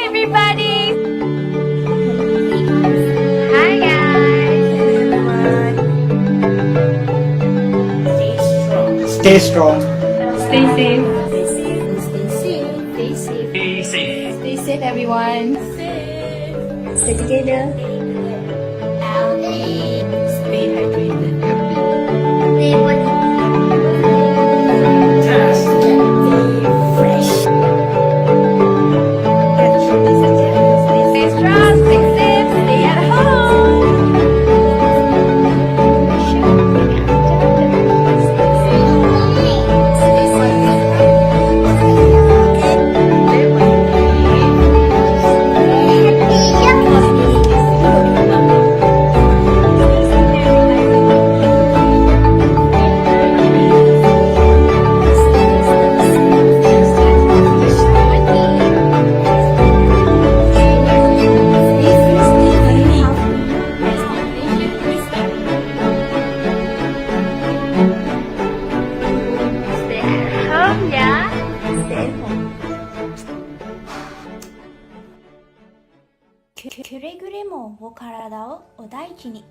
everybody! Hi guys! Stay strong. Stay safe. Stay safe. Stay safe everyone. Stay together. Stay hydrated. Stay strong, stay safe, stay at home. Stay at home ya. Stay at home. くれぐれもお体をお大事に。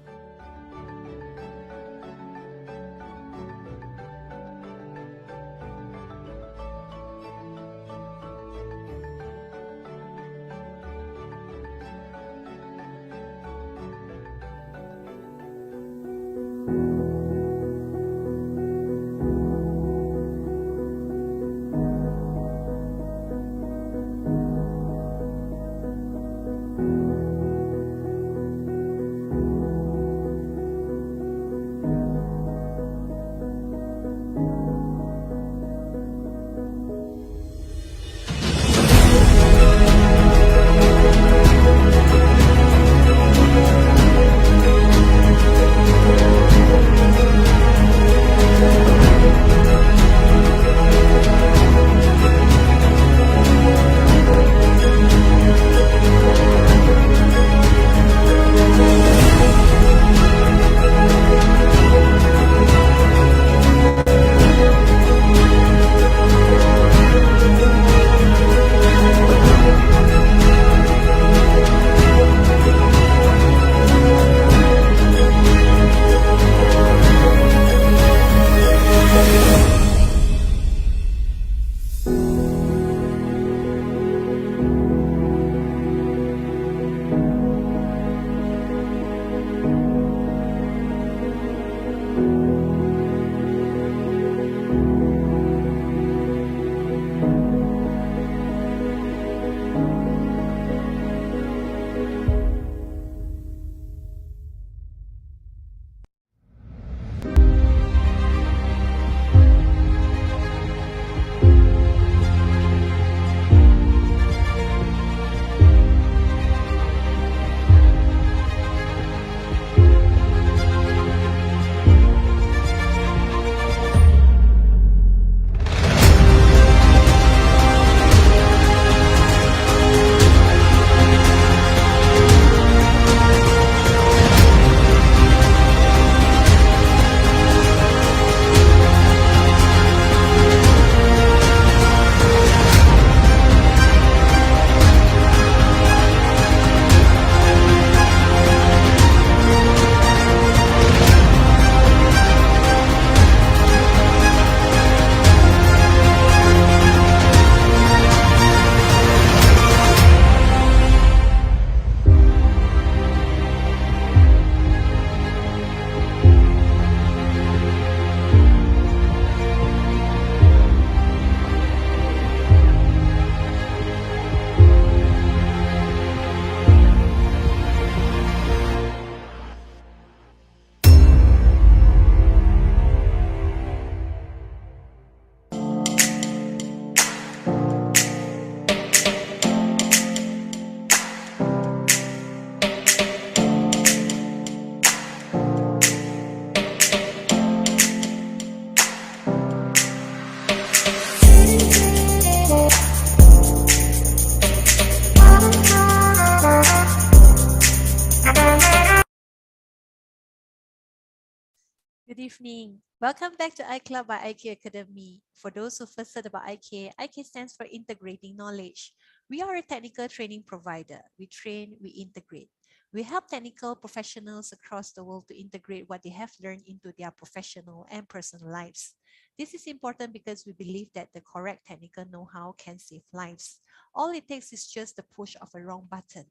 Good evening. Welcome back to iClub by IK Academy. For those who first heard about IK, IK stands for Integrating Knowledge. We are a technical training provider. We train, we integrate. We help technical professionals across the world to integrate what they have learned into their professional and personal lives. This is important because we believe that the correct technical know-how can save lives. All it takes is just the push of a wrong button.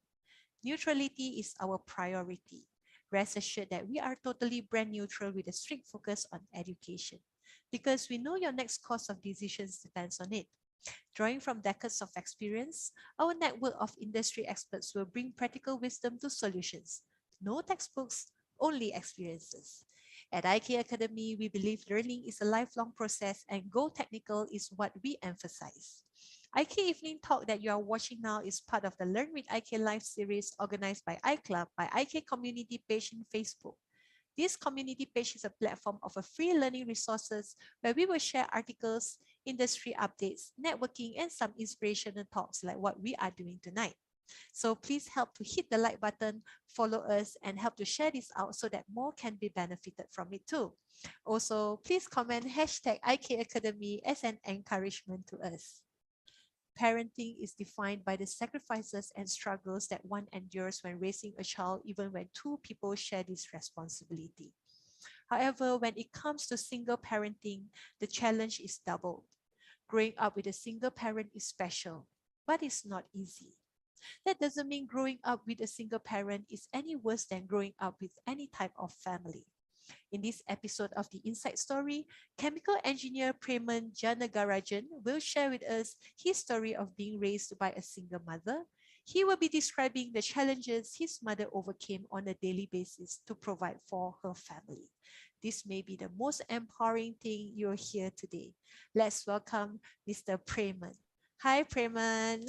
Neutrality is our priority. Rest assured that we are totally brand neutral with a strict focus on education because we know your next course of decisions depends on it. Drawing from decades of experience, our network of industry experts will bring practical wisdom to solutions. No textbooks, only experiences. At IK Academy, we believe learning is a lifelong process and Go Technical is what we emphasize. IK Evening Talk that you are watching now is part of the Learn with IK Live series organized by iClub by IK Community page in Facebook. This community page is a platform of a free learning resources where we will share articles, industry updates, networking, and some inspirational talks like what we are doing tonight. So please help to hit the like button, follow us, and help to share this out so that more can be benefited from it too. Also, please comment hashtag IK Academy as an encouragement to us. Parenting is defined by the sacrifices and struggles that one endures when raising a child, even when two people share this responsibility. However, when it comes to single parenting, the challenge is doubled. Growing up with a single parent is special, but it's not easy. That doesn't mean growing up with a single parent is any worse than growing up with any type of family. In this episode of the Inside Story, chemical engineer Praimon Janagarajan will share with us his story of being raised by a single mother. He will be describing the challenges his mother overcame on a daily basis to provide for her family. This may be the most empowering thing you'll hear today. Let's welcome Mr. Praimon. Hi, Praimon.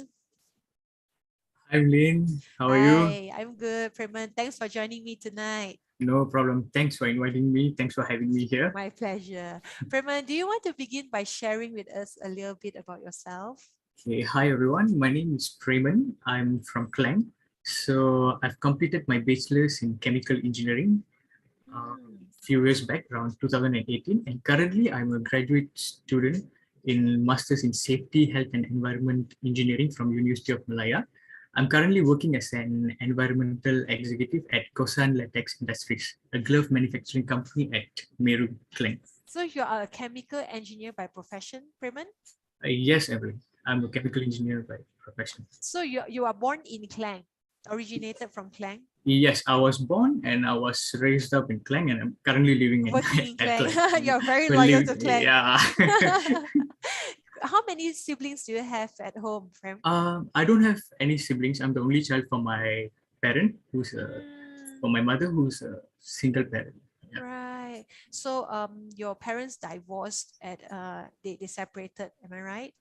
Hi, Lynn. How are you? Hi, I'm good, Praimon. Thanks for joining me tonight. No problem. Thanks for inviting me. Thanks for having me here. My pleasure. Praimon, do you want to begin by sharing with us a little bit about yourself? Okay. Hi, everyone. My name is Praimon. I'm from Klang. So I've completed my bachelor's in chemical engineering a few years back, around 2018. And currently, I'm a graduate student in Masters in Safety, Health and Environment Engineering from University of Malaya. I'm currently working as an environmental executive at Kosan Latex Industries, a glove manufacturing company at Meru, Klang. So you are a chemical engineer by profession, Praimon? Yes, Evelyn. I'm a chemical engineer by profession. So you are born in Klang, originated from Klang? Yes, I was born and I was raised up in Klang, and I'm currently living in Working in at Klang. You're very Well, loyal to Klang. Yeah. How many siblings do you have at home, Prem? I don't have any siblings. I'm the only child for my parent, for my mother, who's a single parent. Yeah. Right. So your parents divorced at they separated, am I right?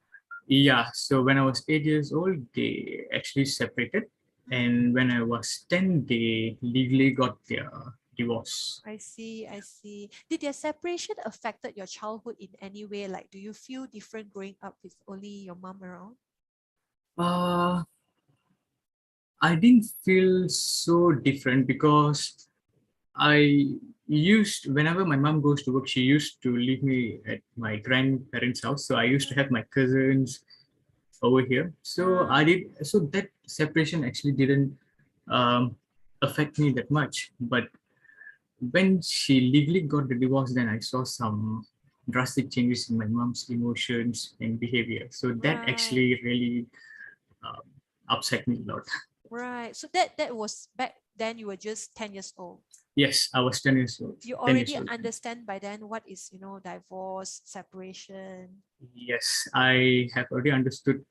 Yeah. So when I was 8 years old, they actually separated, and when I was 10, they legally got their divorce. I see, I see. Did their separation affected your childhood in any way? Like, do you feel different growing up with only your mom around? Uh, I didn't feel so different because whenever my mom goes to work, she used to leave me at my grandparents' house. So I used to have my cousins over here. So so that separation actually didn't um, affect me that much. But when she legally got the divorce, then I saw some drastic changes in my mom's emotions and behavior. So that actually really um, upset me a lot. Right. So that was back then you were just 10 years old. Yes, I was 10 years old. You 10 years already old. understand by then what is, divorce, separation. Yes, I have already understood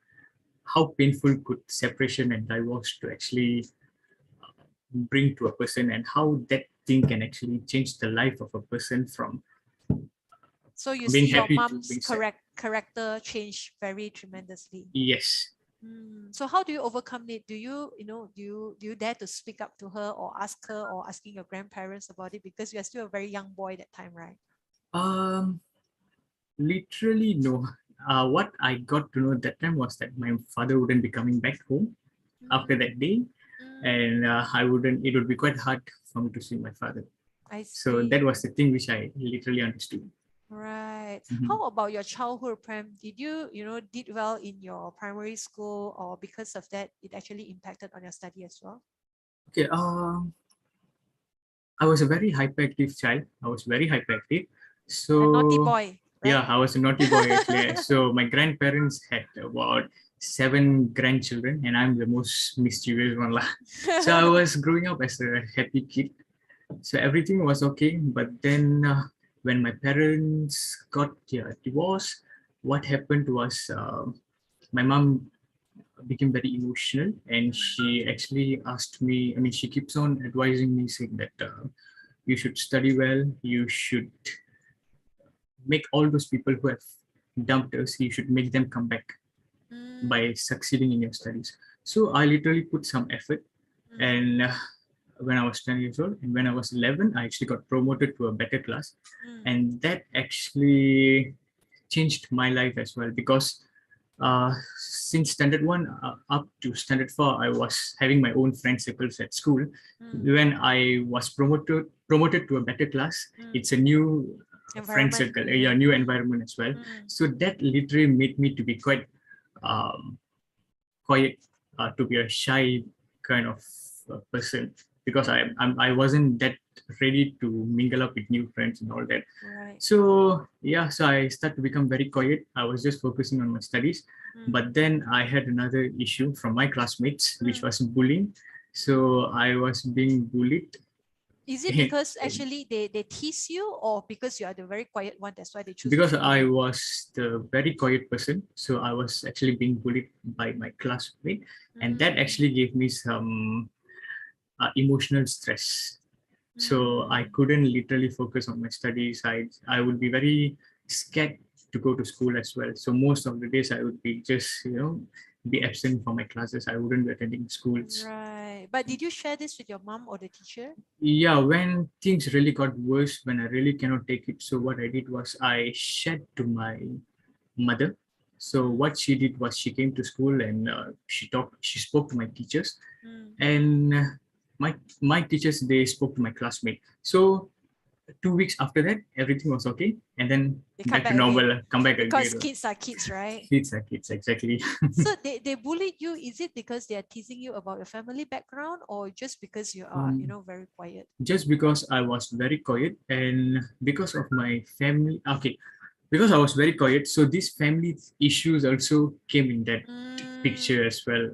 how painful could separation and divorce to actually bring to a person, and how that thing can actually change the life of a person from So you being see your happy to mom's being sad. character change very tremendously. Yes. So how do you overcome it? Do you dare to speak up to her or ask her or asking your grandparents about it, because you are still a very young boy that time, right? Literally no. What I got to know that time was that my father wouldn't be coming back home after that day, and it would be quite hard for me to see my father. I So see. that was the thing which I literally understood. Right. Mhm. How about your childhood, Prem? Did you, did well in your primary school, or because of that, it actually impacted on your study as well? Okay. I was a very hyperactive child. I was very hyperactive. A naughty So boy, yeah, right? I was a naughty boy actually. So my grandparents had about 7 grandchildren, and I'm the most mischievous one lah. So I was growing up as a happy kid. So everything was okay. But then when my parents got divorced, what happened was my mom became very emotional, and she actually asked me. I mean, she keeps on advising me, saying that you should study well. You should make all those people who have dumped us. You should make them come back Mm, by succeeding in your studies. So I literally put some effort, mm, and when I was 10 years old, and when I was 11, I actually got promoted to a better class, mm, and that actually changed my life as well, because since standard 1 up to standard 4, I was having my own friend circles at school. mm, When I was promoted to a better class, mm. it's a new friend Environment for circle, you. new environment as well. Mm, So that literally made me to be quite um, quiet, to be a shy kind of person, because I wasn't that ready to mingle up with new friends and all that. right. So yeah, so I started to become very quiet. I was just focusing on my studies. Mm, But then I had another issue from my classmates, which mm. was bullying. So I was being bullied. Is it because actually they tease you, or because you are the very quiet one, that's why they choose to Because bully I you? was the very quiet person, so I was actually being bullied by my classmate, and that Mm, actually gave me some emotional stress. So I mm. couldn't literally focus on my studies. I would be very scared to go to school as well. So most of the days I would be just be absent from my classes. I wouldn't be attending schools. Right. But did you share this with your mom or the teacher? Yeah, when things really got worse, when I really cannot take it, so what I did was I shared to my mother. So Mm, what she did was she came to school, and she spoke to my teachers, mm. and my teachers, they spoke to my classmate. So 2 weeks after that, everything was okay, and then They come back to back again normal, come back because again. kids are kids, right? Kids are kids, exactly. So they bullied you. Is it because they are teasing you about your family background, or just because you are, very quiet? Just because I was very quiet, and because of my family. Okay, because I was very quiet, so these family issues also came in that Mm, picture as well.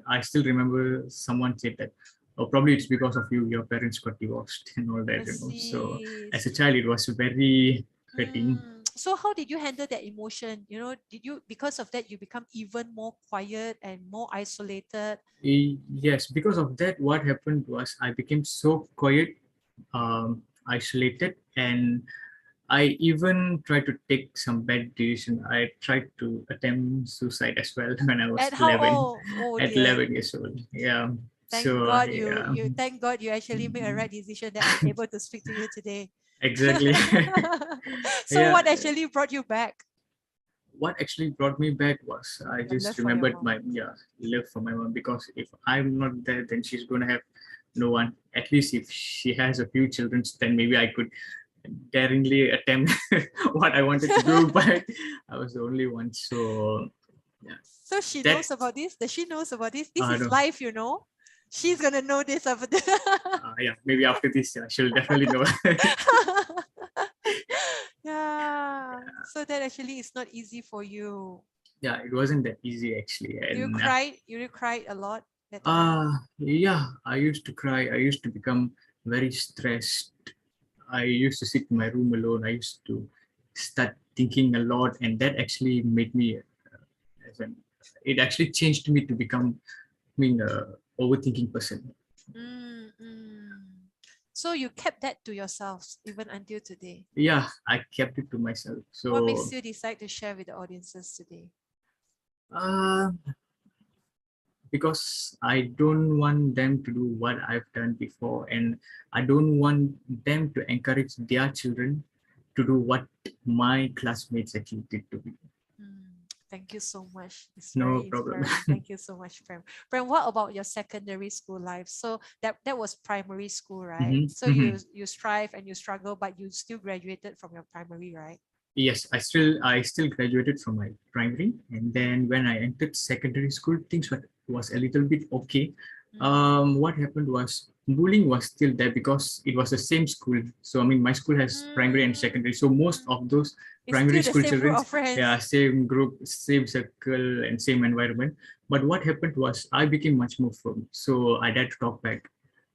I still remember someone said that, oh, probably it's because of you, your parents got divorced and all I that. So see. as a child, it was very hurting. So how did you handle that emotion? Did you, because of that, you become even more quiet and more isolated? Yes, because of that, what happened was I became so quiet, isolated, and I even tried to take some bad decision. I tried to attempt suicide as well when I was At how 11, old? Oh at dear. 11 years old. Yeah. Thank So God yeah, you thank God you actually made a right decision that I'm able to speak to you today. exactly. So Yeah. what actually brought you back? What actually brought me back was I Your just love for your remembered mom. my love for my mom, because if I'm not there, then she's gonna have no one. At least if she has a few children, then maybe I could daringly attempt what I wanted to do, but I was the only one. So yeah, So she that knows about this? Does she knows about this? This is no, life, She's gonna know this after yeah, maybe after this, she'll definitely know. Yeah. So that actually is not easy for you. Yeah, it wasn't that easy actually, Do you and cry? You cried a lot that time? yeah, I used to cry. I used to become very stressed. I used to sit in my room alone. I used to start thinking a lot, and that actually made me, as an, it actually changed me to become being a overthinking person. Mm, mm. So you kept that to yourselves even until today. Yeah, I kept it to myself. What makes So, you decide to share with the audiences today? uh, because I don't want them to do what I've done before, and I don't want them to encourage their children to do what my classmates actually did to me. Mm, Thank you so much. It's No very problem. inspiring. Thank you so much, Prem. Prem, what about your secondary school life? So that was primary school, right? Mhm, So mhm. you strive and you struggle, but you still graduated from your primary, right? Yes, I still graduated from my primary, and then when I entered secondary school, things was a little bit okay. What happened was bullying was still there because it was the same school. So I mean, my school has primary and Mm, secondary. So most mm. of those It's primary still the school same group children, of yeah, friends. same group, same circle, and same environment. But what happened was I became much more firm. So I dared to talk back.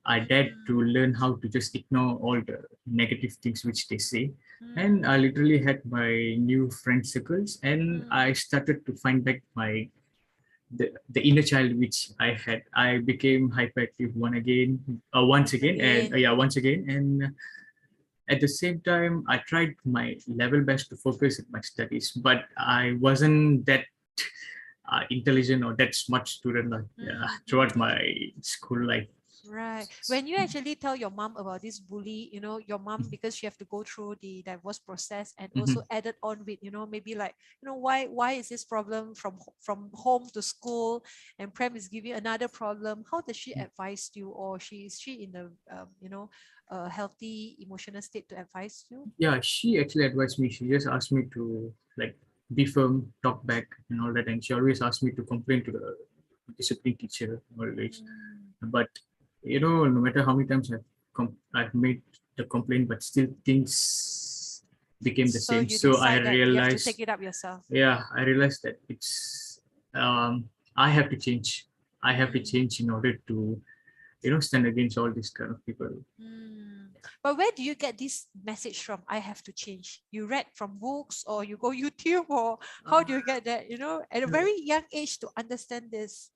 I dared to Mm, learn how to just ignore all the negative things which they say, and I mm, literally had my new friend circles, and I mm. started to find back the inner child which I had. I became hyperactive once Once again, and again. once again, and at the same time, I tried my level best to focus on my studies, but I wasn't that intelligent or that smart student Mm, throughout mm. my school life. Right. When you actually tell your mom about this bully, your mom, because she have to go through the divorce process and also Mhm. added on with, maybe like, why is this problem from home to school, and Prem is giving another problem. How does she advise you, or is she in a healthy emotional state to advise you? Yeah, she actually advised me. She just asked me to like be firm, talk back, and all that. And she always asked me to complain to the discipline teacher always. Mm. But no matter how many times I've made the complaint, but still things became the So same. you So decide that you have to take it up yourself. I realized that I have to change. I have to Mm. change in order to stand against all these kind of people. Mm. But where do you get this message from? I have to change. You read from books, or you go YouTube, or how do you get that, at a very young age to understand this?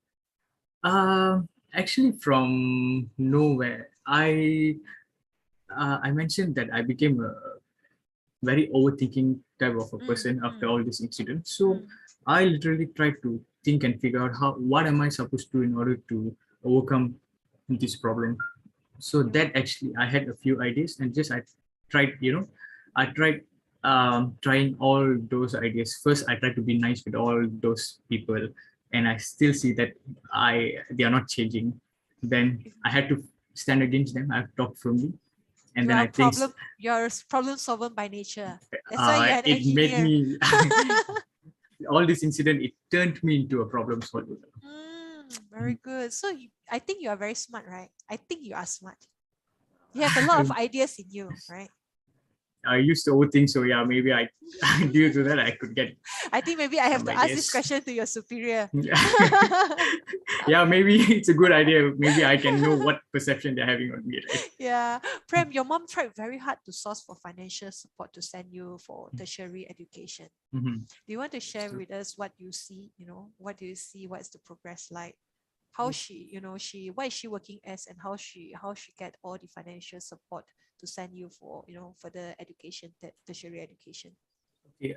Uh, Actually, from nowhere, I mentioned that I became a very overthinking type of a Mm, person after mm, all these incidents. So mm, I literally tried to think and figure out what am I supposed to do in order to overcome this problem. So that actually I had a few ideas, and just tried, I tried trying all those ideas. First, I tried to be nice with all those people, and I still see that they are not changing. Then I had to stand against them. I've talked firmly, and you then are a I think problem solver by nature. That's why you're an it made engineer. me all this incident. It turned me into a problem solver. Very good. So I think you are very smart, right? I think you are smart. You have a lot of ideas in you, right? I used to overthink, so yeah, maybe I due to that I could get I think maybe I have some to ask this ideas. question to your superior. Yeah, maybe it's a good idea. Maybe I can know what perception they're having on me, right? Yeah. Prem, your mom tried very hard to source for financial support to send you for tertiary education. Mhm. Do you want to share So, with us what you see? What do you see? What's the progress like? How what is she working as, and how she get all the financial support to send you for, further education, tertiary education? okay,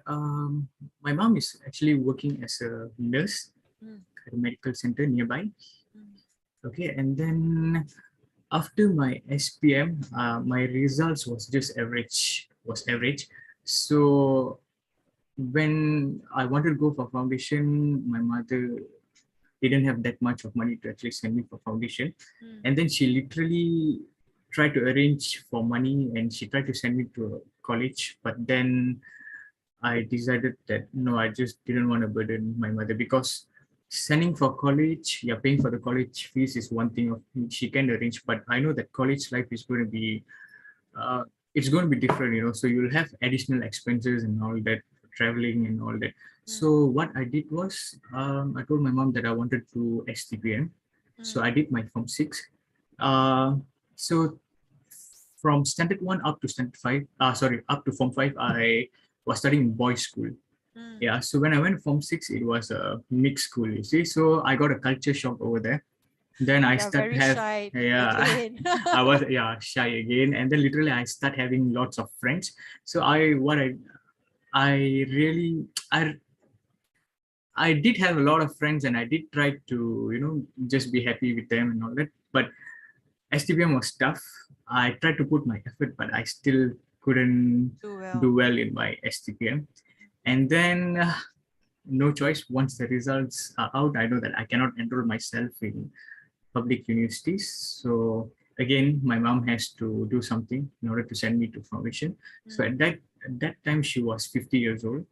my mom is actually working as a nurse Mm, at a medical center nearby. mm, Okay, and then after my SPM, my results was average. So when I wanted to go for foundation, my mother didn't have that much of money to actually send me for foundation. mm. And then she literally tried to arrange for money, and she tried to send me to a college. But then I decided that no, I just didn't want to burden my mother, because sending for college, yeah, paying for the college fees is one thing of she can arrange, but I know that college life is going to be uh, it's going to be different, so you'll have additional expenses and all that, traveling and all that. Mm, So what I did was, I told my mom that I wanted to STPM. So mm, I did my form 6. So from standard 1 up to standard 5, up to form 5, I was studying boys school. mm. Yeah, so when I went form 6, it was a mixed school, you see. So I got a culture shock over there. Then I You're start very have, shy yeah, again. I was, yeah, shy again, and then literally I start having lots of friends. So I really I did have a lot of friends, and I did try to just be happy with them and all that. But STPM was tough. I tried to put my effort, but I still couldn't Do do well. well in my STPM. And then no choice. Once the results are out, I know that I cannot enroll myself in public universities. So again, my mom has to do something in order to send me to foundation. So at that time, she was 50 years old.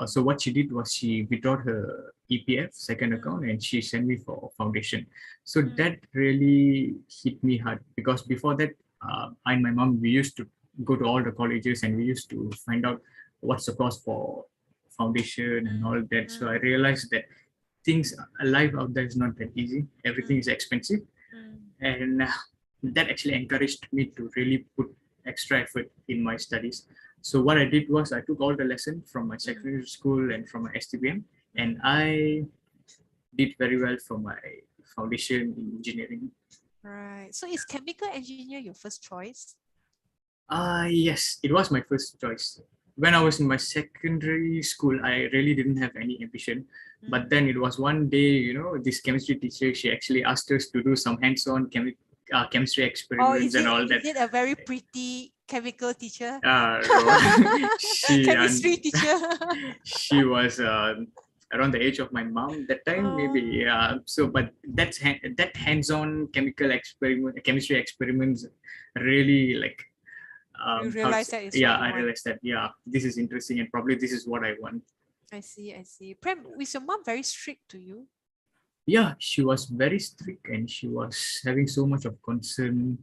So what she did was she withdrew her EPF second account and she sent me for foundation. So that really hit me hard because before that, I and my mom, we used to go to all the colleges and we used to find out what's the cost for foundation and all that. So I realized that things, life out there is not that easy. Everything is expensive. And that actually encouraged me to really put extra effort in my studies. So what I did was I took all the lessons from my secondary school and from my STBM, and I did very well for my foundation in engineering. Right. So is chemical engineer your first choice? Yes, it was my first choice. When I was in my secondary school, I really didn't have any ambition. But then it was one day, this chemistry teacher, she actually asked us to do some hands-on chemistry Oh, experiments and all that. is it a very pretty chemical teacher? No. Chemistry teacher. She was around the age of my mom that time, maybe. So, but that hands-on chemistry experiments really like. You realize that it's what you I want. realized that this is interesting and probably this is what I want. I see. Prem, was your mom very strict to you? Yeah, she was very strict and she was having so much of concern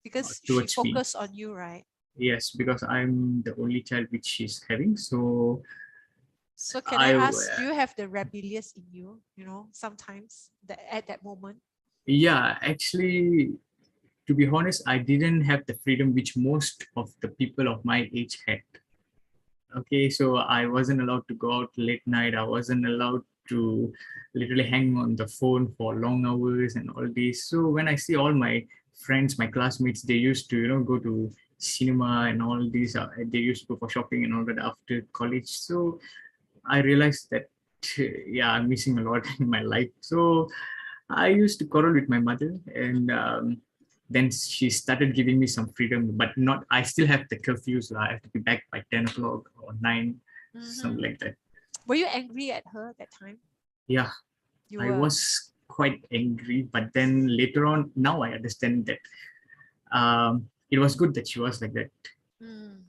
Because she towards me. focused on you, right? Yes, because I'm the only child which she's having. So can I ask, do you have the rebellious in you, sometimes at that moment? Yeah, actually, to be honest, I didn't have the freedom which most of the people of my age had. Okay, so I wasn't allowed to go out late night. I wasn't allowed to literally hang on the phone for long hours and all this. So when I see all my friends, my classmates, they used to, go to cinema and all these. They used to go for shopping and all that after college. So I realized that, I'm missing a lot in my life. So I used to quarrel with my mother, and then she started giving me some freedom, but not. I still have the curfews. So I have to be back by 10 o'clock or 9, something like that. Were you angry at her at that time? Yeah, I was quite angry, but then later on, now I understand that it was good that she was like that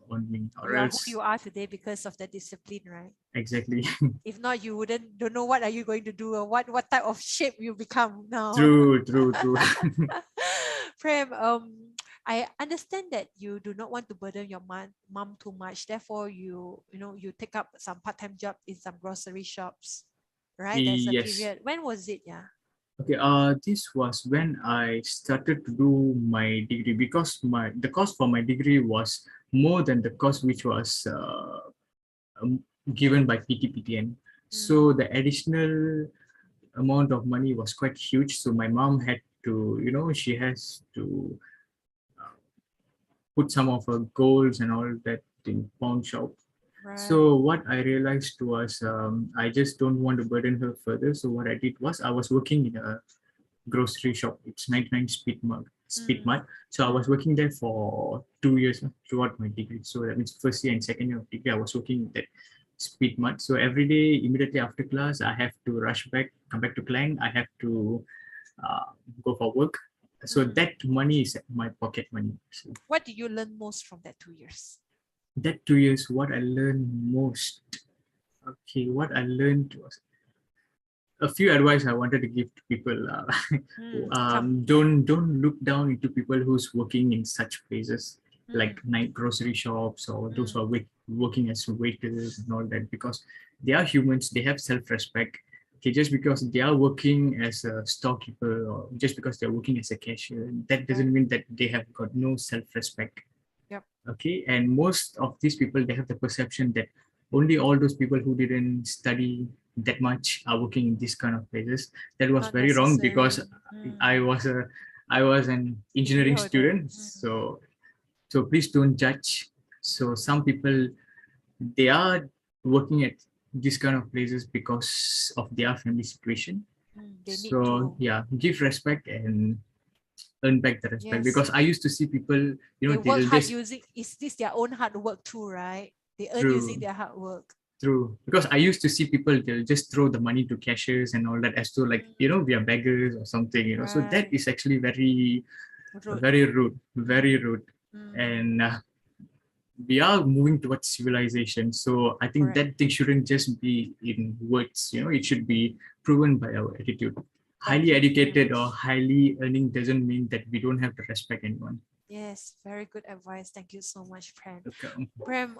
on me, or you are else who you are today because of the discipline, right? exactly. If not, you don't know what are you going to do or what type of shape you become now. True. Prem, I understand that you do not want to burden your mom too much. Therefore, you take up some part-time job in some grocery shops, right? There's a Yes. period. When was it? Yeah. Okay, this was when I started to do my degree because the cost for my degree was more than the cost which was given by PTPTN. So the additional amount of money was quite huge. So my mom had to, she has to put some of her goals and all that in pawn shop. Right. So what I realized was I just don't want to burden her further. So what I did was I was working in a grocery shop. It's 99 Speed Mart. So I was working there for 2 years throughout my degree. So that means first year and second year of degree, I was working in that Speed Mart. So every day, immediately after class, I have to rush back, come back to Klang. I have to go for work. So that money is my pocket money. So what did you learn most from that 2 years? That 2 years, what I learned most. Okay, what I learned was a few advice I wanted to give to people. Don't look down into people who's working in such places like night grocery shops or those who are working as waiters and all that, because they are humans. They have self-respect. Okay, just because they are working as a storekeeper or just because they're working as a cashier, that doesn't mean that they have got no self-respect. Yep. Okay, and most of these people, they have the perception that only all those people who didn't study that much are working in these kind of places. That was Not very wrong necessary. because I was an engineering student. So please don't judge. So some people, they are working at these kind of places because of their family situation. So give respect and earn back the respect. Because I used to see people, they work hard using, is this their own hard work too, right? They earn using their hard work. True. Because I used to see people, they'll just throw the money to cashiers and all that as though like, we are beggars or something, So that Right. is actually very, Rude. very rude, very rude. Mm, And we are moving towards civilization. So I think correct. that thing shouldn't just be in words, it should be proven by our attitude. Thank Highly you very educated or much. highly earning doesn't mean that we don't have to respect anyone. Yes, very good advice. Thank you so much, Prem. Okay. Prem,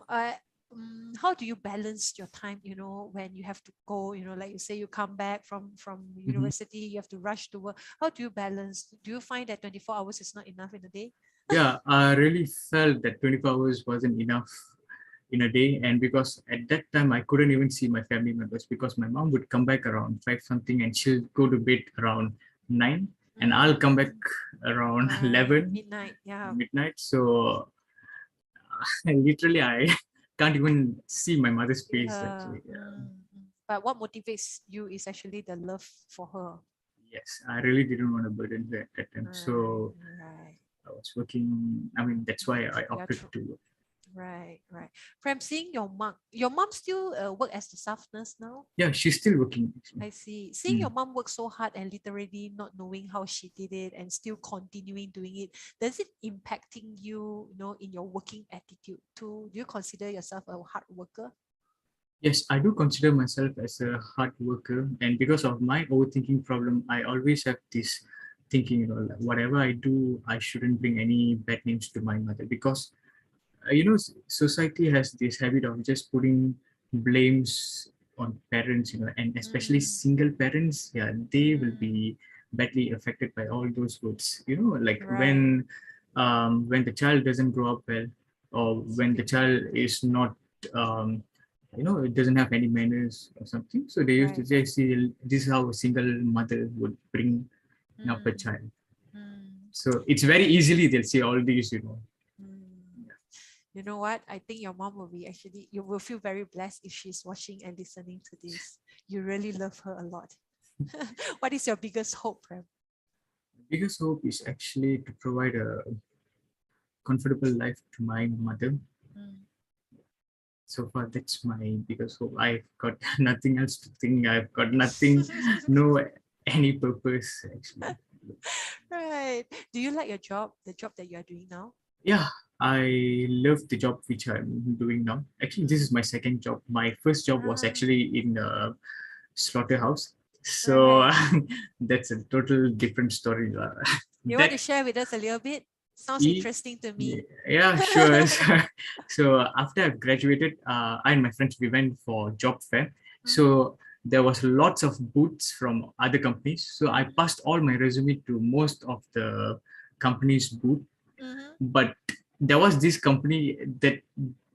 how do you balance your time, when you have to go, like you say, you come back from Mhm. university, you have to rush to work. How do you balance? Do you find that 24 hours is not enough in a day? Yeah, I really felt that 24 hours wasn't enough in a day. And because at that time, I couldn't even see my family members because my mom would come back around 5 something and she'll go to bed around 9 and I'll come back Mm, around right, 11 midnight. Yeah. midnight. So literally, I can't even see my mother's face actually. But what motivates you is actually the love for her. Yes, I really didn't want to burden her at that time. Right, So right. I was working. I mean, that's why I Yeah, opted true. to work. Right, right. From seeing your mom still work as the staff nurse now? Yeah, she's still working. Actually. I see. Seeing your mom work so hard and literally not knowing how she did it and still continuing doing it, does it impacting you, in your working attitude too? Do you consider yourself a hard worker? Yes, I do consider myself as a hard worker, and because of my overthinking problem, I always have this thinking, like whatever I do, I shouldn't bring any bad names to my mother because society has this habit of just putting blames on parents, and especially Mm, single parents. Yeah, they will mm, be badly affected by all those words. Like right. when the child doesn't grow up well, or when the Speak up. child is not, um, it doesn't have any manners or something. So they used to Right. say, "See, this is how a single mother would bring up a Mm, child." mm, So it's very easily they'll say all these, mm. You know what? I think your mom will be actually, you will feel very blessed if she's watching and listening to this. You really love her a lot. What is your biggest hope, Prem? biggest hope is actually to provide a comfortable life to my mother. Mm. So far, that's my biggest hope. I've got nothing else to think. I've got nothing, no any purpose actually. Right. Do you like your job, the job that you are doing now? Yeah, I love the job which I'm doing now. Actually, this is my second job. My first job was Ah, actually in a slaughterhouse. So right. that's a total different story. You want That to share with us a little bit? Sounds e- interesting to me. Yeah, sure. So after I've graduated, I and my friends we went for job fair. Mhm, So there was lots of booths from other companies. So I mhm, passed all my resume to most of the companies' booth, mhm, but there was this company that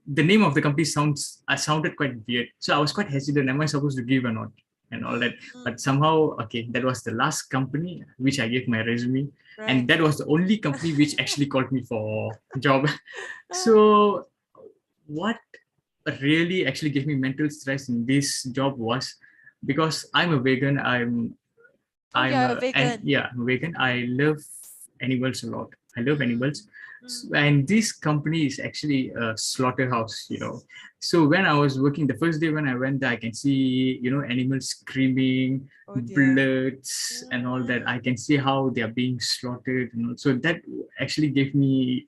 the name of the company sounded quite weird. So I was quite hesitant. Am I supposed to give or not? And all that. mm, But somehow, okay, that was the last company which I gave my resume. And right. that was the only company which actually called me for job. Ah, So what really actually gave me mental stress in this job was because I'm a vegan. oh, I'm you're a a, and vegan. yeah, vegan. I love animals a lot. I love animals. Mm, mm, And this company is actually a slaughterhouse, So when I was working, the first day when I went there, I can see, animals screaming, oh dear. bloods and all that. Mm, I can see how they are being slaughtered. So that actually gave me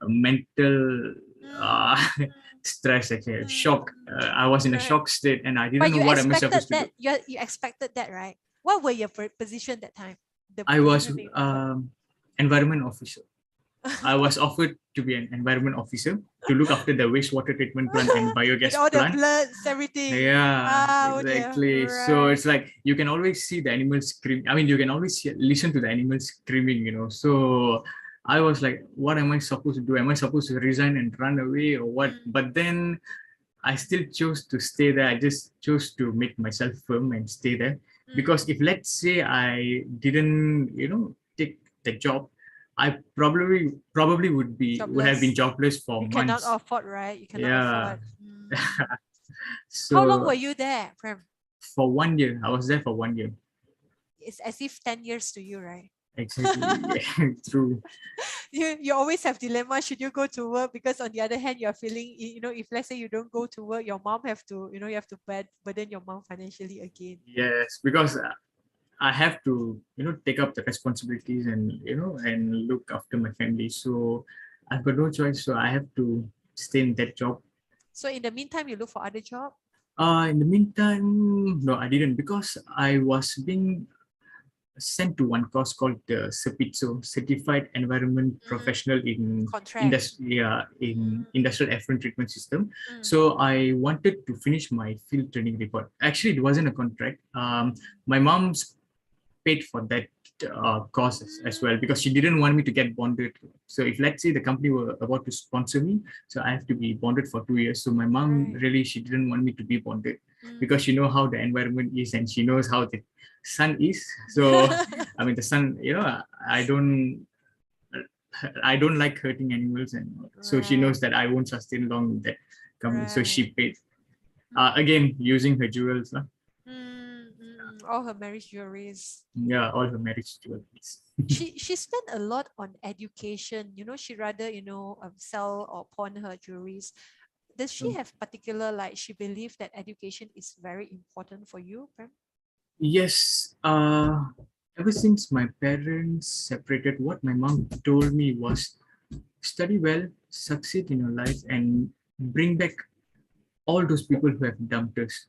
a mental mm, uh, stress, actually, shock. mm, I was in a right. shock state and I didn't But know you what am I expected supposed to do. that. You expected that, right? What were your position that time? The I was position being offered. environment officer. I was offered to be an environment officer to look after the wastewater treatment plant and With biogas all the plant. bloods, everything. Yeah, Ah, oh dear. exactly. So Right. it's like you can always see the animals scream. I mean, you can always listen to the animals screaming, So I was like, what am I supposed to do? Am I supposed to resign and run away or what? Mm, But then I still chose to stay there. I just chose to make myself firm and stay there. Because mm. if let's say I didn't, take the job, I probably would have been Jobless. jobless for You cannot months. afford, right? You cannot Yeah. afford. Mm. How long were So you there, Prem? for 1 year, I was there for 1 year. It's as if 10 years to you, right? Exactly. True. You always have dilemma. Should you go to work? Because on the other hand, you are feeling, if let's say you don't go to work, your mom have to, you have to burden your mom financially again. Yes, because I have to, take up the responsibilities and, and look after my family. So I've got no choice. So I have to stay in that job. So in the meantime, you look for other job. In the meantime, no, I didn't because I was being sent to one course called the CEPITSO, Certified Environment Professional in Contract. Industrial Effluent Treatment System. Mm. So I wanted to finish my field training report. Actually, it wasn't a contract. My mom's paid for that course as well because she didn't want me to get bonded. So if let's say the company were about to sponsor me, so I have to be bonded for 2 years. So my mom Right. really, she didn't want me to be bonded Mm. because she know how the environment is and she knows how the sun is. So I mean the sun, I don't like hurting animals, and so she knows that I won't sustain long with that company. So she Right. paid. Again, using her jewels. All her marriage jewelries. Yeah, all her marriage jewels. She spent a lot on education. She rather sell or pawn her jewelries. Does she have particular, like, she believe that education is very important for you, Prem? Yes, ever since my parents separated, what my mom told me was study well, succeed in your life, and bring back all those people who have dumped us.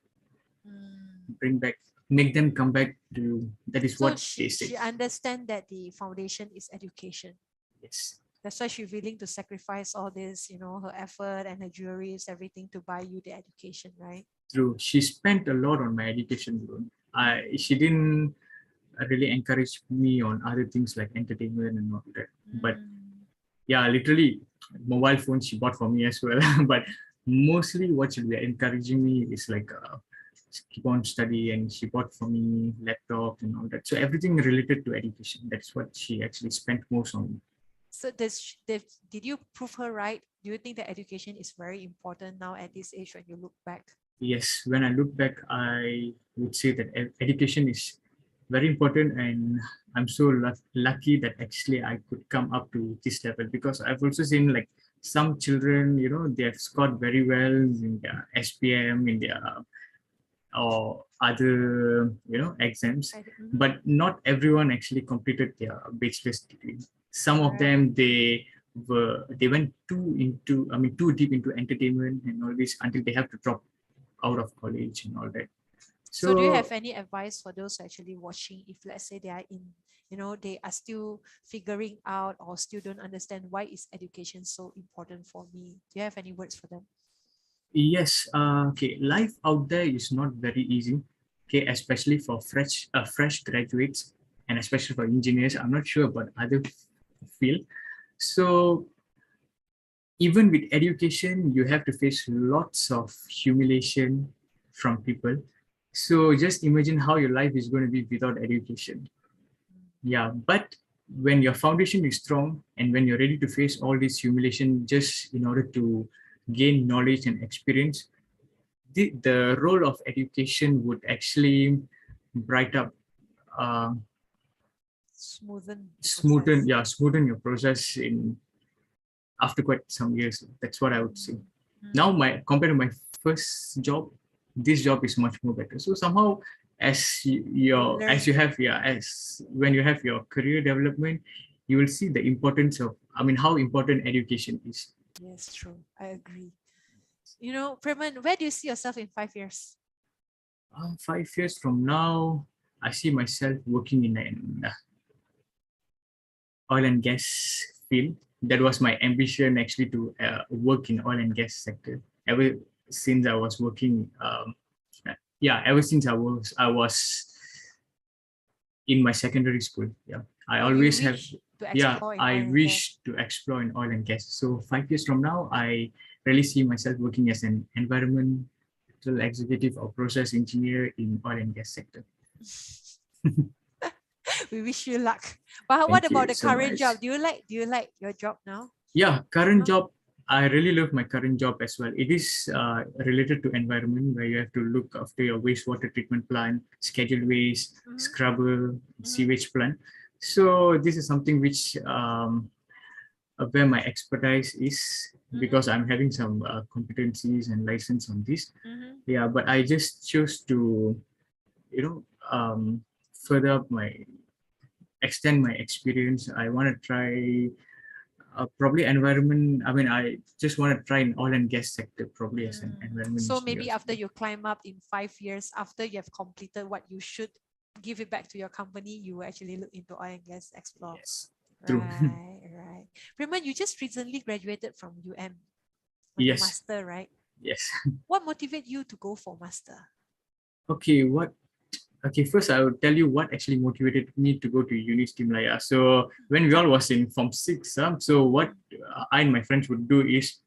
Bring back, make them come back to you. That is So what they say. she understand that the foundation is education. Yes, That's why she's willing to sacrifice all this, her effort and her jewelries, everything to buy you the education, right? true. She spent a lot on my education loan. She didn't really encourage me on other things like entertainment and all that. But yeah, literally, mobile phone she bought for me as well. But mostly what she'll be encouraging me is like keep on study, and she bought for me laptop and all that. So everything related to education. That's what she actually spent most on. So did you prove her right? Do you think that education is very important now at this age when you look back? Yes, when I look back, I would say that education is very important, and I'm so lucky that actually I could come up to this level because I've also seen like some children, they have scored very well in their SPM, in their or other, exams, but not everyone actually completed their bachelor's degree. Some of them, they went too deep into entertainment and all this until they have to drop out of college and all that. So do you have any advice for those actually watching, if let's say they are they are still figuring out or still don't understand why is education so important for me? Do you have any words for them? Yes, okay, life out there is not very easy, okay, especially for fresh graduates and especially for engineers. I'm not sure about other field. So even with education, you have to face lots of humiliation from people. So just imagine how your life is going to be without education. Yeah, but when your foundation is strong and when you're ready to face all this humiliation just in order to gain knowledge and experience, the role of education would actually bright up, uh, smoothen your process in after quite some years. That's what I would say. Now, compared to my first job, this job is much more better. So somehow, as when you have your career development, you will see the importance of, how important education is. Yes, true. I agree. Praimon, where do you see yourself in 5 years? 5 years from now, I see myself working in an oil and gas field. That was my ambition actually to work in oil and gas sector. Ever since I was working, ever since I was in my secondary school. Yeah, I always have. Yeah, I wish to explore in oil and gas. So 5 years from now, I really see myself working as an environmental executive or process engineer in oil and gas sector. We wish you luck. But what about the current job? Do you like your job now? Yeah, current job. I really love my current job as well. It is related to environment where you have to look after your wastewater treatment plant, scheduled waste, scrubber, sewage plant. So this is something which where my expertise is, because I'm having some competencies and license on this. Yeah, but I just chose to, you know, further up extend my experience. I want to try probably environment. I mean, I just want to try in oil and gas sector, probably as an environment So engineer. maybe after you climb up in 5 years, after you have completed what you should give it back to your company, you will actually look into oil and gas explore. Yes, true. Right. Praimon, you just recently graduated from UM on your Yes. master, right? Yes. What motivated you to go for master? Okay, first I will tell you what actually motivated me to go to University Malaya. So when we all was in Form 6, so what I and my friends would do is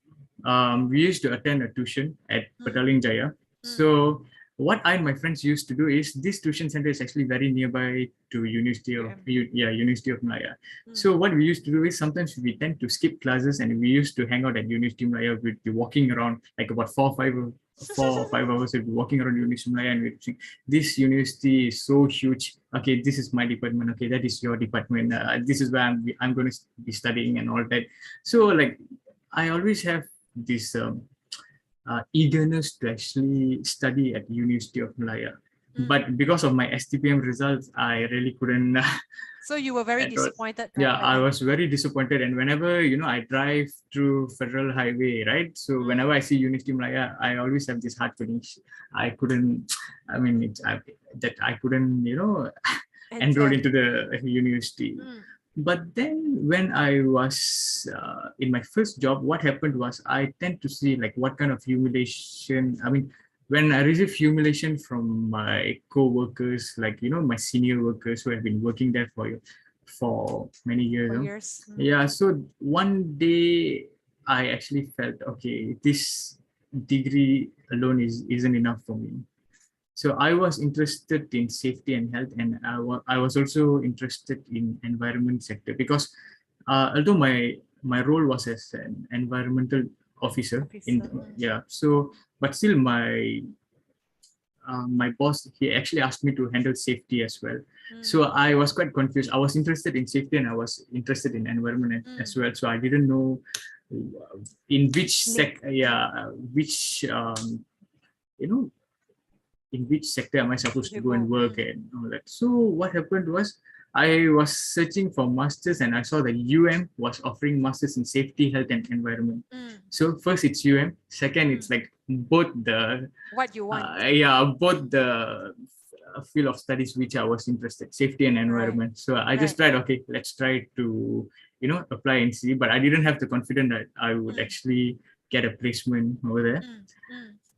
we used to attend a tuition at Petaling Jaya. So what I and my friends used to do is, this tuition center is actually very nearby to University of Malaya. So what we used to do is, sometimes we tend to skip classes and we used to hang out at University of Malaya. We'd be walking around like about 4 or 5 hours. We'd be walking around University of Malaya and we'd think, this university is so huge. Okay, this is my department. Okay, that is your department. This is where I'm going to be studying and all that. So like, I always have this eagerness to actually study at University of Malaya. But because of my STPM results, I really couldn't. So you were very disappointed. Yeah, right? I was very disappointed. And whenever, I drive through Federal Highway, right? So whenever I see University of Malaya, I always have this hard feeling. I couldn't, I mean, that I couldn't, enroll into the university. But then when I was in my first job, what happened was, I tend to see like what kind of humiliation. I mean, when I receive humiliation from my co-workers, like, my senior workers who have been working there for many years. Yeah, so one day I actually felt, okay, this degree alone isn't enough for me. So I was interested in safety and health, and I was also interested in environment sector, because although my role was as an environmental officer. So but still my boss, he actually asked me to handle safety as well. So I was quite confused. I was interested in safety and I was interested in environment as well. So I didn't know in which in which sector am I supposed to go and work and all that. So what happened was, I was searching for masters and I saw that UM was offering masters in safety, health and environment. So first it's UM, second it's like both the what you want. Both the field of studies which I was interested, safety and environment. So I just tried, okay, let's try to apply and see, but I didn't have the confidence that I would actually get a placement over there.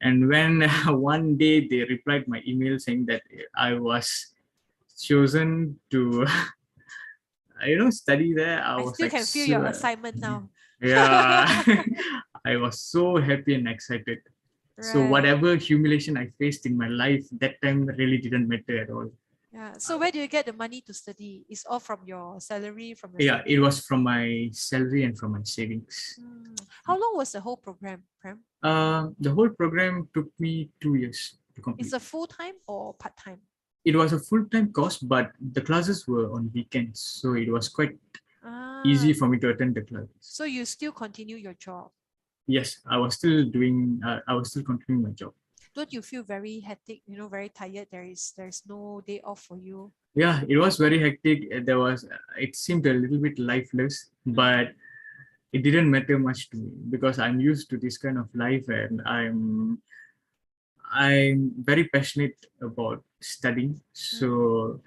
And when one day they replied my email saying that I was chosen to study there, I was still like, can feel your assignment now. Yeah. I was so happy and excited. So whatever humiliation I faced in my life, that time really didn't matter at all. Yeah. So where do you get the money to study? It's all from your salary, from your it was from my salary and from my savings. How long was the whole program, Prem? The whole program took me 2 years to complete. It's a full-time or part-time? It was a full-time course, but the classes were on weekends, so it was quite easy for me to attend the classes. So you still continue your job? Yes, I was still continuing my job. Don't you feel very hectic, very tired? There's no day off for you? Yeah, it was very hectic. It seemed a little bit lifeless, but it didn't matter much to me because I'm used to this kind of life, and I'm very passionate about studying. So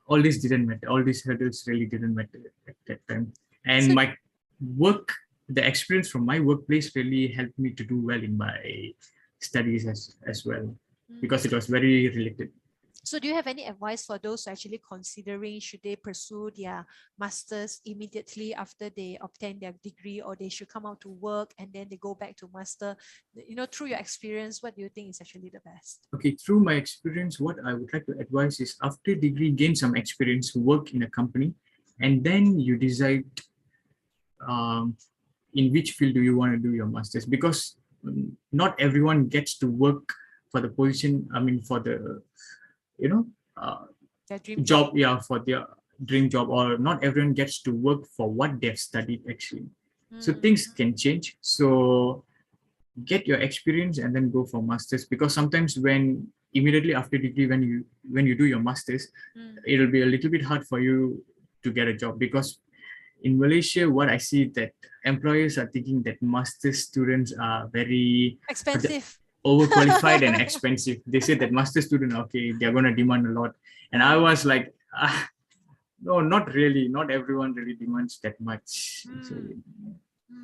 all this didn't matter. All these hurdles really didn't matter at that time. And my work, the experience from my workplace really helped me to do well in my studies as well, because it was very related. So do you have any advice for those actually considering, should they pursue their masters immediately after they obtain their degree, or they should come out to work and then they go back to master? Through your experience, what do you think is actually the best? Okay, through my experience, what I would like to advise is, after degree, gain some experience, work in a company, and then you decide in which field do you want to do your masters, because not everyone gets to work for the position, for the their dream job, for their dream job, or not everyone gets to work for what they've studied actually. So Mm. things can change. So get your experience and then go for masters, because sometimes when immediately after degree, when you do your masters, Mm. it'll be a little bit hard for you to get a job, because in Malaysia, what I see that employers are thinking that master students are very Expensive. overqualified and expensive. They say that master student, okay, they're going to demand a lot. And I was like, no, not really. Not everyone really demands that much. So,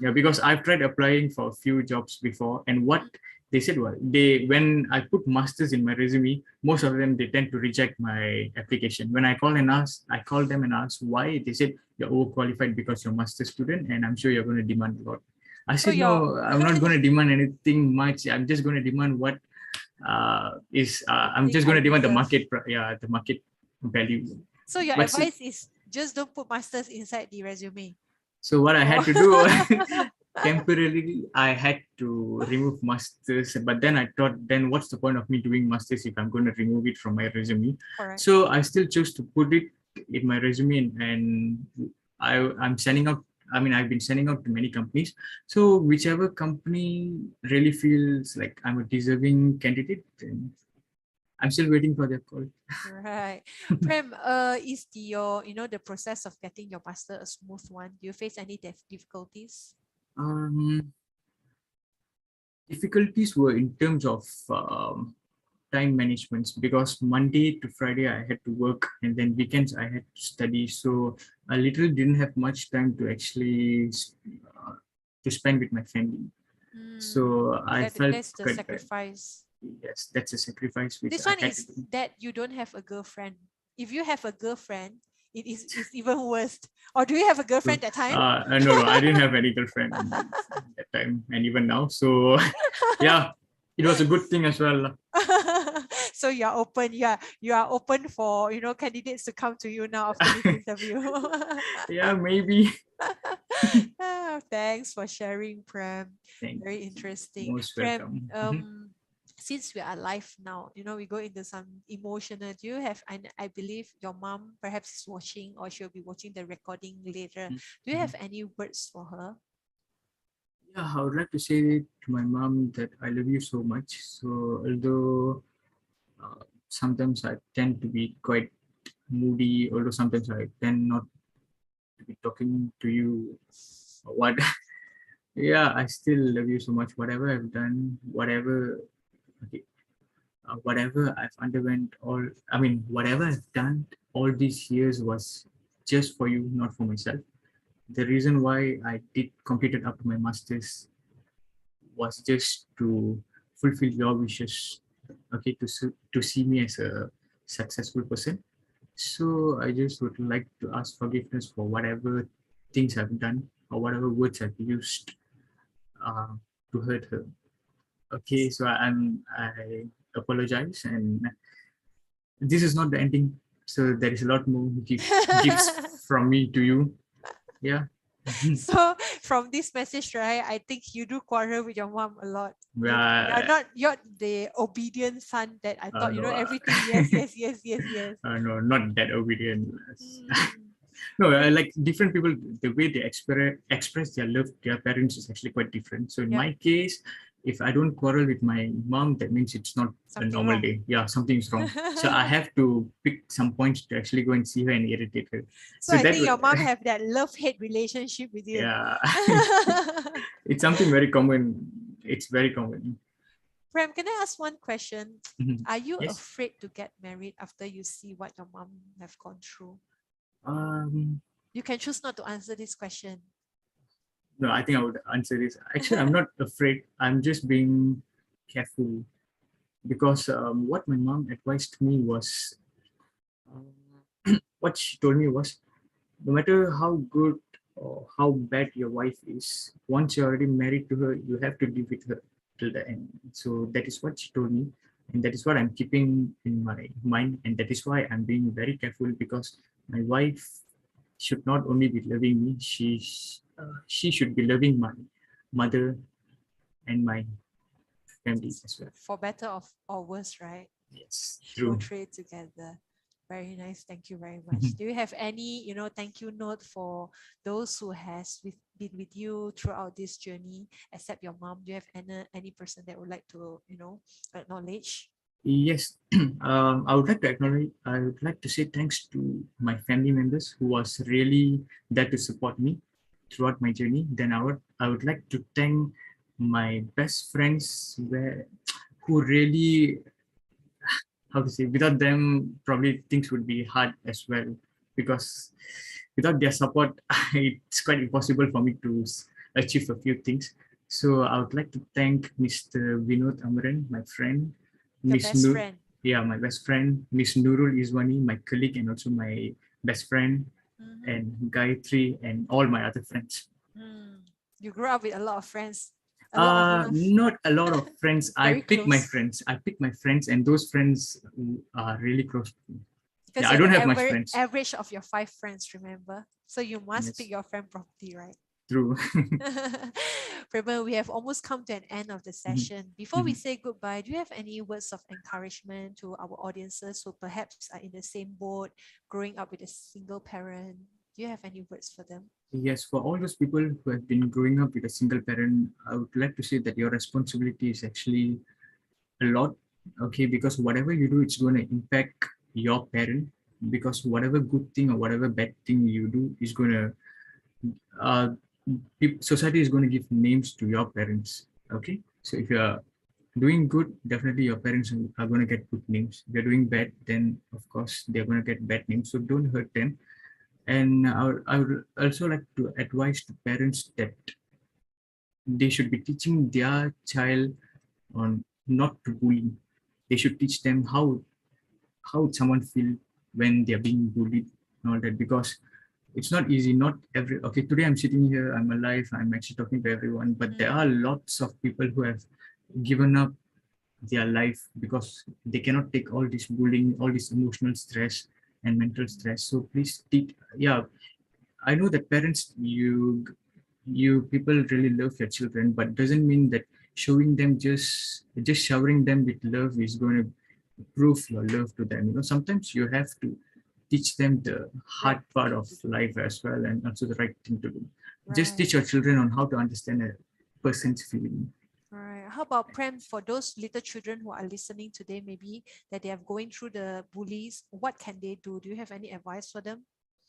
yeah, because I've tried applying for a few jobs before, and what they said was, when I put masters in my resume, most of them they tend to reject my application. When I call them and ask why, they said you're overqualified because you're a master student, and I'm sure you're going to demand a lot. I So said no, I'm not going to demand anything much. I'm just going to demand what I'm think just I going to demand the deserve. the market value. So your But advice is just don't put masters inside the resume. so what I Oh. had to do, temporarily, I had to remove masters. But then I thought, then what's the point of me doing masters if I'm going to remove it from my resume? Correct. So I still chose to put it in my resume, and I'm sending out. I mean, I've been sending out to many companies. So whichever company really feels like I'm a deserving candidate, then I'm still waiting for their call. Right. Prem, is the process of getting your master a smooth one? Do you face any difficulties? Um, Difficulties were in terms of time management, because Monday to Friday I had to work, and then weekends I had to study. So I literally didn't have much time to actually to spend with my family. So I felt That's the quite bad. sacrifice. Yes, that's a sacrifice which This I one had to is do. that you don't have a girlfriend. If you have a girlfriend, it's even worse. Or do you have a girlfriend that time? No, I didn't have any girlfriend at that time, and even now. So yeah, it was a good thing as well. So you are open, you are open for candidates to come to you now after this interview. Yeah, maybe. Thanks for sharing, Prem. Thank Very you. interesting. Most Prem, welcome. since we are live now, we go into some emotional. Do you have, and I believe your mom perhaps is watching, or she'll be watching the recording later. Do you have any words for her? Yeah, I would like to say to my mom that I love you so much. So although sometimes I tend to be quite moody, although sometimes I tend not to be talking to you, or what, yeah, I still love you so much. Whatever I've done, okay, whatever I've underwent, whatever I've done all these years was just for you, not for myself. The reason why I did completed up to my masters was just to fulfill your wishes, okay, to see me as a successful person. So I just would like to ask forgiveness for whatever things I've done, or whatever words I've used uh, to hurt her. Okay, so I apologize, and this is not the ending. So there is a lot more gifts from me to you. Yeah. So from this message, right, I think you do quarrel with your mom a lot. You're the obedient son that I thought, No, everything. Yes, yes, yes, yes, yes. no, not that obedient. Mm. No, I like different people. The way they express their love to their parents is actually quite different. So in Yeah. my case, if I don't quarrel with my mom, that means it's not a Something normal wrong. day. Yeah, something's wrong. So I have to pick some points to actually go and see her and irritate her. So I that think your mom have that love-hate relationship with you. yeah, it's something very common. It's very common. Prem, can I ask one question? Are you Yes. afraid to get married after you see what your mom have gone through? You can choose not to answer this question. No, I think I would answer this. Actually, I'm not afraid. I'm just being careful, because what my mom advised me was, what she told me was, no matter how good or how bad your wife is, once you're already married to her, you have to live with her till the end. So that is what she told me, and that is what I'm keeping in my mind, and that is why I'm being very careful, because my wife should not only be loving me, she should be loving my mother and my family as well. For better or worse, right? Yes, true. Portray together. Very nice. Thank you very much. Do you have any, thank you note for those who has been with you throughout this journey, except your mom? Do you have any person that would like to, acknowledge? Yes, I would like to acknowledge. I would like to say thanks to my family members who was really there to support me throughout my journey. Then I would like to thank my best friends who really, how to say, without them probably things would be hard as well, because without their support it's quite impossible for me to achieve a few things. So I would like to thank Mr. Vinod Amaran, my friend, Your Miss best Nur, friend. yeah, my best friend, Miss Nurul Izwani, my colleague and also my best friend, Mhm. and Gayatri and all my other friends. You grew up with a lot of friends, a lot of love, Not a lot of friends. very close. I pick my friends, and those friends are really close to me. Because Yeah, I you're don't the have much friends. average of your 5 friends, remember? So you must pick Yes, your friend properly, right? true. Praimon, we have almost come to an end of the Mhm, session. Before we mhm. say goodbye, do you have any words of encouragement to our audiences who perhaps are in the same boat, growing up with a single parent? Do you have any words for them? Yes, for all those people who have been growing up with a single parent, I would like to say that your responsibility is actually a lot. Okay, because whatever you do, it's going to impact your parent. Because whatever good thing or whatever bad thing you do is going to, uh, society is going to give names to your parents. Okay, so if you're doing good, definitely your parents are going to get good names. If you're doing bad, then of course they're going to get bad names. So don't hurt them. And I would also like to advise to parents that they should be teaching their child on not to bully. They should teach them how would someone feel when they're being bullied and all that, because it's not easy. Not every okay. Today I'm sitting here, I'm alive, I'm actually talking to everyone, but there are lots of people who have given up their life because they cannot take all this bullying, all this emotional stress and mental stress. So please teach. Yeah, I know that parents, you people really love your children, but doesn't mean that showing them just showering them with love is going to prove your love to them. Sometimes you have to teach them the hard Right part thing of to do. life as well, and also the right thing to do. Just Right. teach your children on how to understand a person's feeling. Right. How about Prem, for those little children who are listening today, maybe that they are going through the bullies, what can they do? Do you have any advice for them?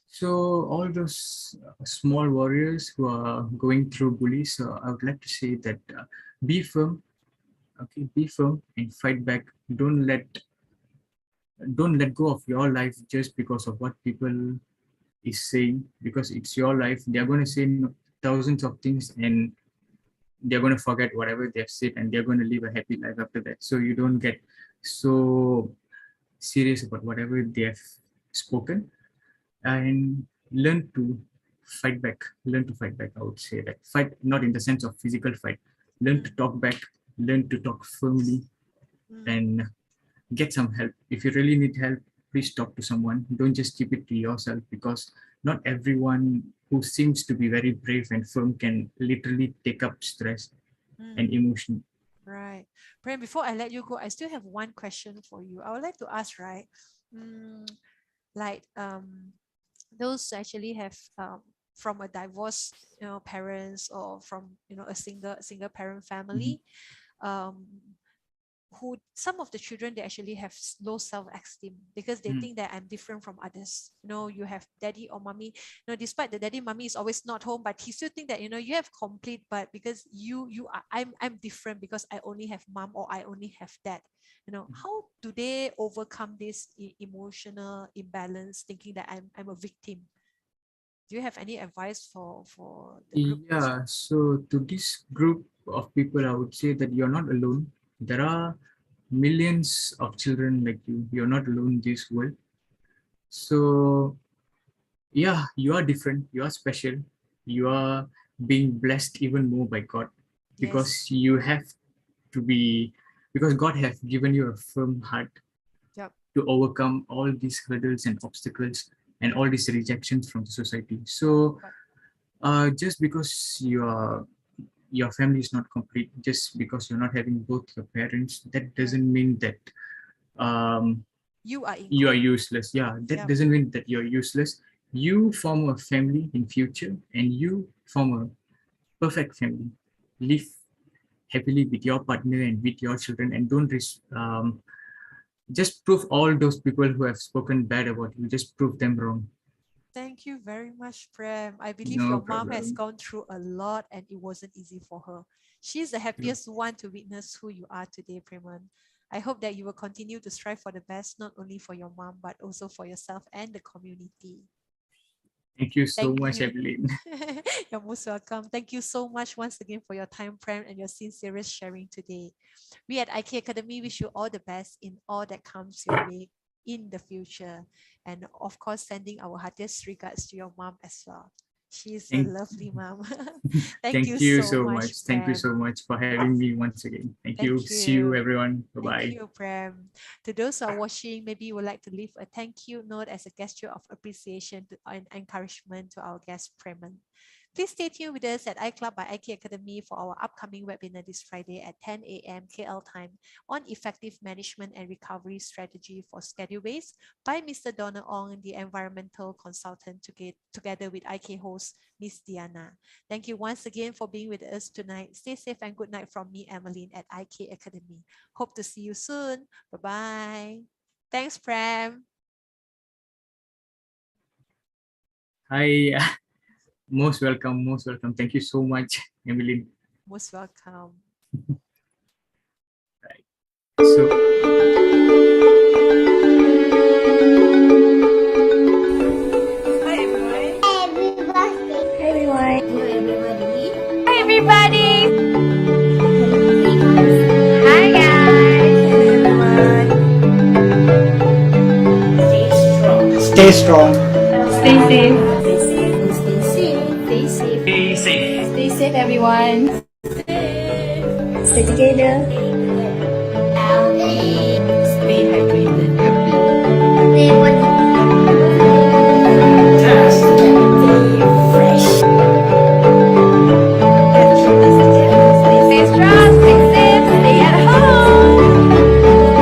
So all those small warriors who are going through bullies, I would like to say that be firm. Okay, be firm and fight back. Don't let go of your life just because of what people is saying, because it's your life. They're going to say thousands of things, and they're going to forget whatever they've said, and they're going to live a happy life after that. So you don't get so serious about whatever they have spoken, and learn to learn to fight back. I would say that fight, not in the sense of physical fight. Learn to Mm, talk back, learn to talk firmly, mm, and get some help. If you really need help, please talk to someone. Don't just keep it to yourself, because not everyone who seems to be very brave and firm can literally take up stress and mm. emotion. Right. Prem, before I let you go, I still have one question for you. I would like to ask, right? Mm, like those who actually have from a divorced, parents, or from, a single parent Mhm. family, um who some of the children, they actually have low self-esteem because they Mhm. think that I'm different from others. You have daddy or mommy, despite the daddy mommy is always not home, but he still think that, you have complete, but because you are, I'm different because I only have mom or I only have dad. How do they overcome this emotional imbalance, thinking that I'm a victim? Do you have any advice for the group who's Yeah, so to this group of people, I would say that you're not alone. There are millions of children like you. You're not alone in this world. So yeah, you are different, you are special, you are being blessed even more by God, yes, because you have to be, because God has given you a firm heart yep, to overcome all these hurdles and obstacles and all these rejections from the society. So but just because your family is not complete, just because you're not having both your parents, that doesn't mean that um, You are you are incomplete. useless. Yeah, that Yep. doesn't mean that you're useless. You form a family in future, and you form a perfect family. Live happily with your partner and with your children, and don't just prove all those people who have spoken bad about you. Just prove them wrong. Thank you very much, Prem. I believe No your mom has problem. gone through a lot and it wasn't easy for her. She's the happiest one to witness who you are today, Praimon. I hope that you will continue to strive for the best, not only for your mom, but also for yourself and the community. Thank you so Thank much, you. Evelyn. You're most welcome. Thank you so much once again for your time, Prem, and your sincerest sharing today. We at IK Academy wish you all the best in all that comes your way in the future. And of course, sending our heartiest regards to your mom as well. She's a Thank, lovely mom. Thank you thank you so so much, much. Thank you Prem. so much for having me once again. Thank you. Thank See you, you. everyone. Bye Thank bye. you, Prem. To those who are watching, maybe you would like to leave a thank you note as a gesture of appreciation and encouragement to our guest, Preman. Please stay tuned with us at iClub by IK Academy for our upcoming webinar this Friday at 10 a.m. KL time on effective management and recovery strategy for schedule base by Mr. Donald Ong, the environmental consultant, together with IK host, Miss Diana. Thank you once again for being with us tonight. Stay safe and good night from me, Emmeline, at IK Academy. Hope to see you soon. Bye-bye. Thanks, Prem. Hi. Most welcome. Most welcome. Thank you so much, Emily. Most welcome. So, Hi everyone. Hey everyone. Hello everybody. Hi everybody. Hi guys. Hello everyone. Stay strong. Stay strong. Stay safe. Stay safe. Stay safe. stay safe. Stay safe, everyone. Stay together. Stay hydrated. Stay fresh. Get through this together. Stay strong, stay safe, stay at home.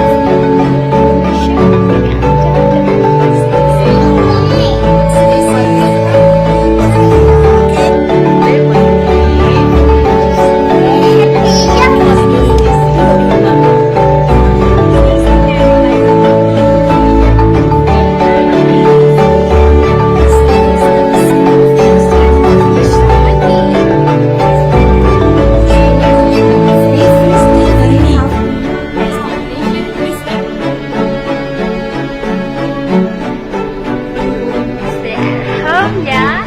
Stay home, yeah.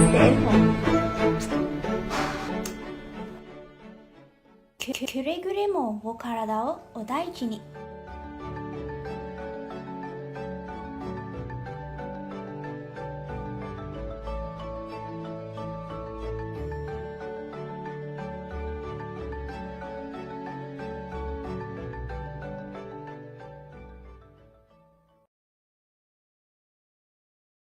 Stay at home. くれぐれもお体をお大事に。